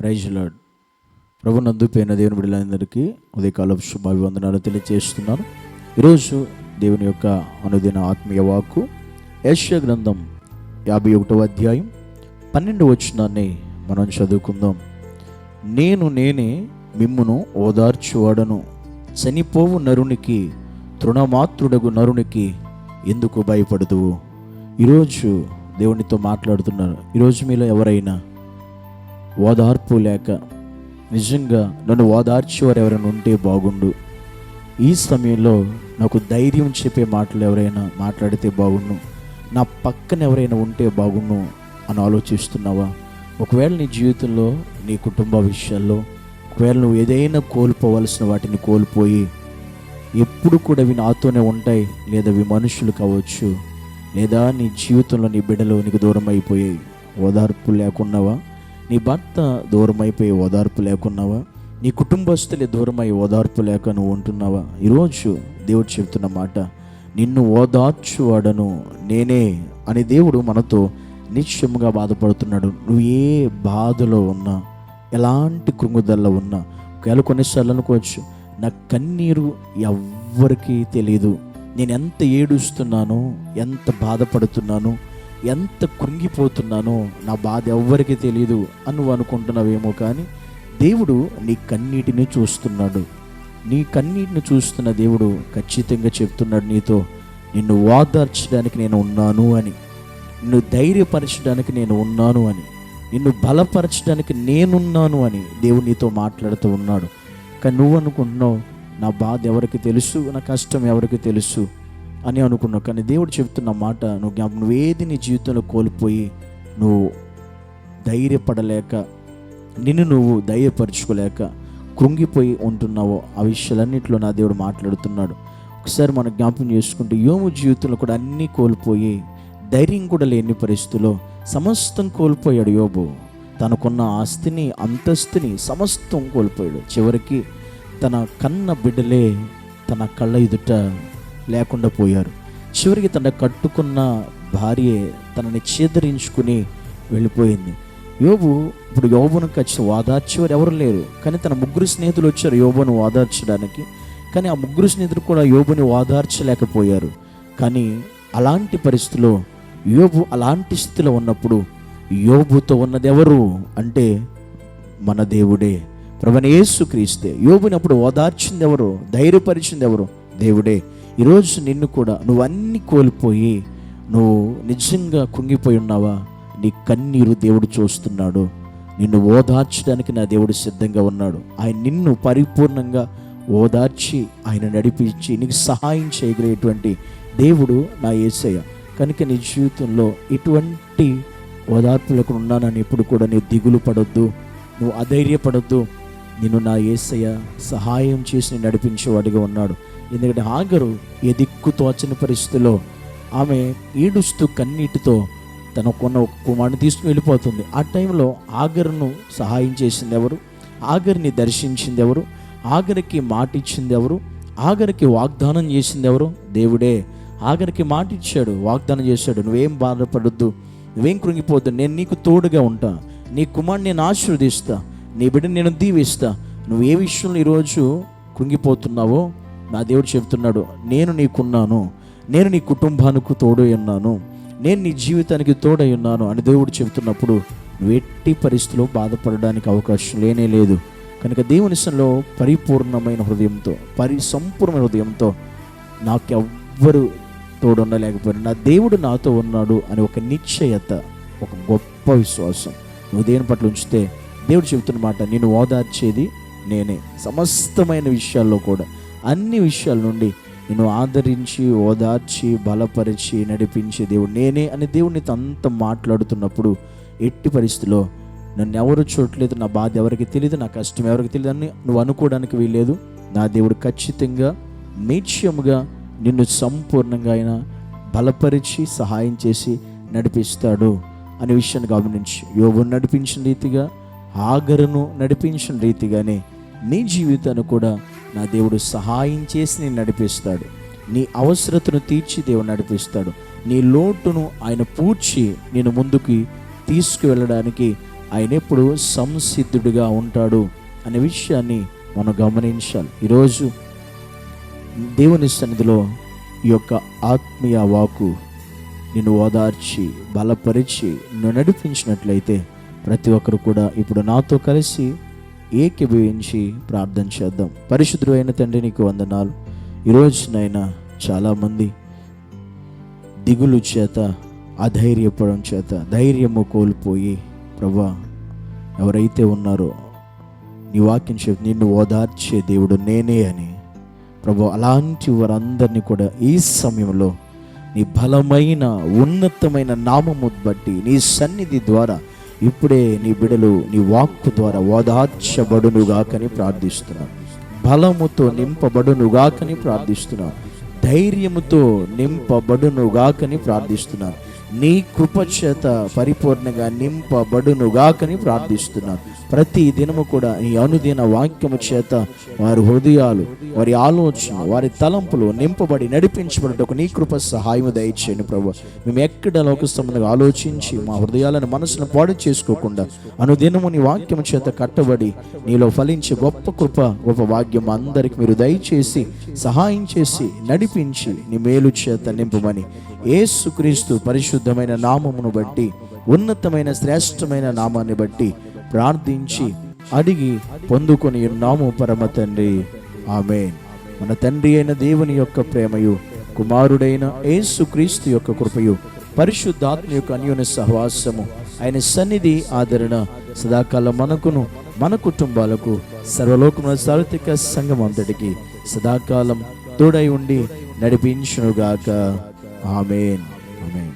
Praise lord. ప్రభునందు పేరిన దేవుని బిడ్డలందరికీ ఉదయకాలపు శుభాభివందనాలు తెలియజేస్తున్నాను. ఈరోజు దేవుని యొక్క అనుదిన ఆత్మీయ వాక్కు యెషయా గ్రంథం 51వ అధ్యాయం 12వ వచనాన్ని మనం చదువుకుందాం. నేనే మిమ్మును ఓదార్చువాడను, చనిపోవు నరునికి తృణమాత్రుడగు నరునికి ఎందుకు భయపడదువు. ఈరోజు దేవునితో మాట్లాడుతున్నారు. ఈరోజు మీలో ఎవరైనా ఓదార్పు లేక నిజంగా నన్ను ఓదార్చేవారు ఎవరైనా ఉంటే బాగుండు, ఈ సమయంలో నాకు ధైర్యం చెప్పే మాటలు ఎవరైనా మాట్లాడితే బాగుండు, నా పక్కన ఎవరైనా ఉంటే బాగుండు అని ఆలోచిస్తున్నావా? ఒకవేళ నీ జీవితంలో నీ కుటుంబ విషయాల్లో ఒకవేళ నువ్వు ఏదైనా కోల్పోవలసిన వాటిని కోల్పోయి ఎప్పుడు కూడా అవి నాతోనే ఉంటాయి, లేదా అవి మనుషులు కావచ్చు, లేదా నీ జీవితంలో నీ బిడ్డలు నీకు దూరం అయిపోయాయి, ఓదార్పు లేకున్నావా? నీ భర్త దూరం అయిపోయి ఓదార్పు లేకున్నావా? నీ కుటుంబస్తులే దూరమై ఓదార్పు లేక నువ్వు ఉంటున్నావా? ఈరోజు దేవుడు చెప్తున్న మాట, నిన్ను ఓదార్చువాడను నేనే అని దేవుడు మనతో నిశ్చయముగా బాధపడుతున్నాడు. నువ్వు ఏ బాధలో ఉన్నా, ఎలాంటి కృంగుదల్లో ఉన్నా, ఒకవేళ కొన్నిసార్లు అనుకోవచ్చు, నా కన్నీరు ఎవ్వరికీ తెలియదు, నేను ఎంత ఏడుస్తున్నానో, ఎంత బాధపడుతున్నానో, ఎంత కృంగిపోతున్నానో, నా బాధ ఎవ్వరికీ తెలియదు అని నువ్వు అనుకుంటున్నావేమో. కానీ దేవుడు నీ కన్నీటిని చూస్తున్నాడు. నీ కన్నీటిని చూస్తున్న దేవుడు ఖచ్చితంగా చెప్తున్నాడు నీతో, నిన్ను ఓదార్చడానికి నేను ఉన్నాను అని, నిన్ను ధైర్యపరచడానికి నేను ఉన్నాను అని, నిన్ను బలపరచడానికి నేనున్నాను అని దేవుడు నీతో మాట్లాడుతూ ఉన్నాడు. కానీ నువ్వు అనుకుంటున్నావు, నా బాధ ఎవరికి తెలుసు, నా కష్టం ఎవరికి తెలుసు అని అనుకున్నావు. కానీ దేవుడు చెప్తున్న మాట, నువ్వేది నీ జీవితంలో కోల్పోయి నువ్వు ధైర్యపడలేక, నిన్ను నువ్వు ధైర్యపరచుకోలేక కృంగిపోయి ఉంటున్నావో ఆ విషయాలన్నింటిలో నా దేవుడు మాట్లాడుతున్నాడు. ఒకసారి మనం జ్ఞాపకం చేసుకుంటే, యోబు జీవితంలో కూడా అన్నీ కోల్పోయి ధైర్యం కూడా లేని పరిస్థితుల్లో సమస్తం కోల్పోయాడు యోబు. తనకున్న ఆస్తిని, అంతస్తుని సమస్తం కోల్పోయాడు. చివరికి తన కన్న బిడ్డలే తన కళ్ళ ఎదుట లేకుండా పోయారు. చివరికి తన కట్టుకున్న భార్యే తనని చేదరించుకుని వెళ్ళిపోయింది. ఇప్పుడు యోబును ఖచ్చితంగా ఓదార్చేవారు ఎవరు లేరు. కానీ తన ముగ్గురు స్నేహితులు వచ్చారు యోబును ఓదార్చడానికి. కానీ ఆ ముగ్గురు స్నేహితులు కూడా యోబుని ఓదార్చలేకపోయారు. కానీ అలాంటి పరిస్థితిలో యోబు అలాంటి స్థితిలో ఉన్నప్పుడు యోబుతో ఉన్నది ఎవరు అంటే మన దేవుడే, ప్రభువైన యేసుక్రీస్తే. యోబుని అప్పుడు ఓదార్చింది ఎవరు, ధైర్యపరిచింది ఎవరు? దేవుడే. ఈరోజు నిన్ను కూడా నువ్వు అన్నీ కోల్పోయి నువ్వు నిజంగా కుంగిపోయి ఉన్నావా? నీ కన్నీరు దేవుడు చూస్తున్నాడు. నిన్ను ఓదార్చడానికి నా దేవుడు సిద్ధంగా ఉన్నాడు. ఆయన నిన్ను పరిపూర్ణంగా ఓదార్చి ఆయన నడిపించి నీకు సహాయం చేయగలిగేటువంటి దేవుడు నా యేసయ్య. కనుక నీ జీవితంలో ఇటువంటి ఓదార్పు లేకుండా ఉన్నానని ఎప్పుడు కూడా నీవు దిగులు పడొద్దు, నువ్వు అధైర్యపడొద్దు. నిన్ను నా యేసయ్య సహాయం చేసి నడిపించేవాడిగా ఉన్నాడు. ఎందుకంటే హాగరు ఏ దిక్కు తోచని పరిస్థితిలో ఆమె ఈడుస్తూ కన్నీటితో తనకున్న ఒక కుమారుని తీసుకుని వెళ్ళిపోతుంది. ఆ టైంలో హాగరును సహాయం చేసింది ఎవరు? హాగరుని దర్శించింది ఎవరు? హాగరుకి మాట ఇచ్చింది ఎవరు? హాగరుకి వాగ్దానం చేసింది ఎవరు? దేవుడే. హాగరుకి మాట ఇచ్చాడు, వాగ్దానం చేశాడు, నువ్వేం బాధపడొద్దు, నువ్వేం కృంగిపోద్దు, నేను నీకు తోడుగా ఉంటా, నీ కుమారుని నేను ఆశీర్వదిస్తా, నీ బిడ్డని నేను దీవిస్తా. నువ్వు ఏ విషయంలో ఈరోజు కృంగిపోతున్నావో నా దేవుడు చెప్తున్నాడు, నేను నీకున్నాను, నేను నీ కుటుంబానికి తోడై ఉన్నాను, నేను నీ జీవితానికి తోడై ఉన్నాను అని దేవుడు చెబుతున్నప్పుడు నువ్వు ఎట్టి పరిస్థితిలో బాధపడడానికి అవకాశం లేనే లేదు. కనుక దేవుని విషయంలో పరిపూర్ణమైన హృదయంతో, సంపూర్ణ హృదయంతో, నాకెవ్వరు తోడు ఉండలేకపోయారు, నా దేవుడు నాతో ఉన్నాడు అని ఒక నిశ్చయత, ఒక గొప్ప విశ్వాసం నువ్వు దేవుని పట్ల ఉంచితే దేవుడు చెబుతున్న మాట, నేను ఓదార్చేది నేనే. సమస్తమైన విషయాల్లో కూడా, అన్ని విషయాల నుండి నేను ఆదరించి, ఓదార్చి, బలపరిచి నడిపించే దేవుడు నేనే అని దేవుడిని అంత మాట్లాడుతున్నప్పుడు ఎట్టి పరిస్థితిలో నన్ను ఎవరు చూడలేదు, నా బాధ ఎవరికి తెలియదు, నా కష్టం ఎవరికి తెలియదు అని నువ్వు అనుకోవడానికి వీల్లేదు. నా దేవుడు ఖచ్చితంగా నిశ్చయముగా నిన్ను సంపూర్ణంగా ఆయన బలపరిచి సహాయం చేసి నడిపిస్తాడు అనే విషయాన్ని గమనించి, యోబును నడిపించిన రీతిగా, హాగరును నడిపించిన రీతిగానే నీ జీవితాన్ని కూడా నా దేవుడు సహాయం చేసి నేను నడిపిస్తాడు. నీ అవసరతను తీర్చి దేవుడు నడిపిస్తాడు. నీ లోటును ఆయన పూడ్చి నేను ముందుకి తీసుకువెళ్ళడానికి ఆయన ఎప్పుడు సంసిద్ధుడిగా ఉంటాడు అనే విషయాన్ని మనం గమనించాలి. ఈరోజు దేవుని సన్నిధిలో ఈ యొక్క ఆత్మీయ వాక్కు నిన్ను ఓదార్చి బలపరిచి నిన్ను నడిపించినట్లయితే ప్రతి ఒక్కరు కూడా ఇప్పుడు నాతో కలిసి ఏకీభవించి ప్రార్థన చేద్దాం. పరిశుద్ధుడు అయిన తండ్రి, నీకు వందనాలు. ఈరోజునైనా చాలామంది దిగులు చేత, అధైర్యపడడం చేత ధైర్యము కోల్పోయి ప్రభువా ఎవరైతే ఉన్నారో నీ వాక్యం చెప్పి నిన్ను ఓదార్చే దేవుడు నేనే అని ప్రభు, అలాంటి వారందరినీ కూడా ఈ సమయంలో నీ బలమైన ఉన్నతమైన నామము బట్టి నీ సన్నిధి ద్వారా ఇప్పుడే నీ బిడలు నీ వాక్కు ద్వారా ఓదార్చబడునుగాకని ప్రార్థిస్తున్నాను. బలముతో నింపబడునుగాకని ప్రార్థిస్తున్నాను. ధైర్యముతో నింపబడునుగాకని ప్రార్థిస్తున్నాను. నీ కృప చేత పరిపూర్ణంగా నింపబడునుగాకని ప్రార్థిస్తున్నాను. ప్రతి దినము కూడా ఈ అనుదిన వాక్యము చేత వారి హృదయాలు, వారి ఆలోచన, వారి తలంపులు నింపబడి నడిపించబడటకు నీ కృప సహాయము దయచేయండి ప్రభు. మేము ఎక్కడ లోక సంబంధంగా ఆలోచించి మా హృదయాలను, మనసును పాడు చేసుకోకుండా అనుదినము నీ వాక్యము చేత కట్టబడి నీలో ఫలించే గొప్ప కృప, గొప్ప భాగ్యం అందరికి మీరు దయచేసి సహాయం చేసి నడిపించి నీ మేలు చేత నింపమని యేసుక్రీస్తు పరిశుద్ధమైన నామమును బట్టి, ఉన్నతమైన శ్రేష్టమైన నామాన్ని బట్టి ప్రార్థించి అడిగి పొందుకొని ఉన్నాము పరమ తండ్రి, ఆమేన్. మన తండ్రి అయిన దేవుని యొక్క ప్రేమయు, కుమారుడైన యేసుక్రీస్తు యొక్క కృపయు, పరిశుద్ధాత్మ యొక్క అన్యోన్య సహవాసము, ఆయన సన్నిధి, ఆదరణ సదాకాలం మనకును మన కుటుంబాలకు సర్వలోకముల సార్వత్రిక సంఘం అంతటికి సదాకాలం తోడై ఉండి నడిపించునుగాక. ఆమేన్, ఆమేన్.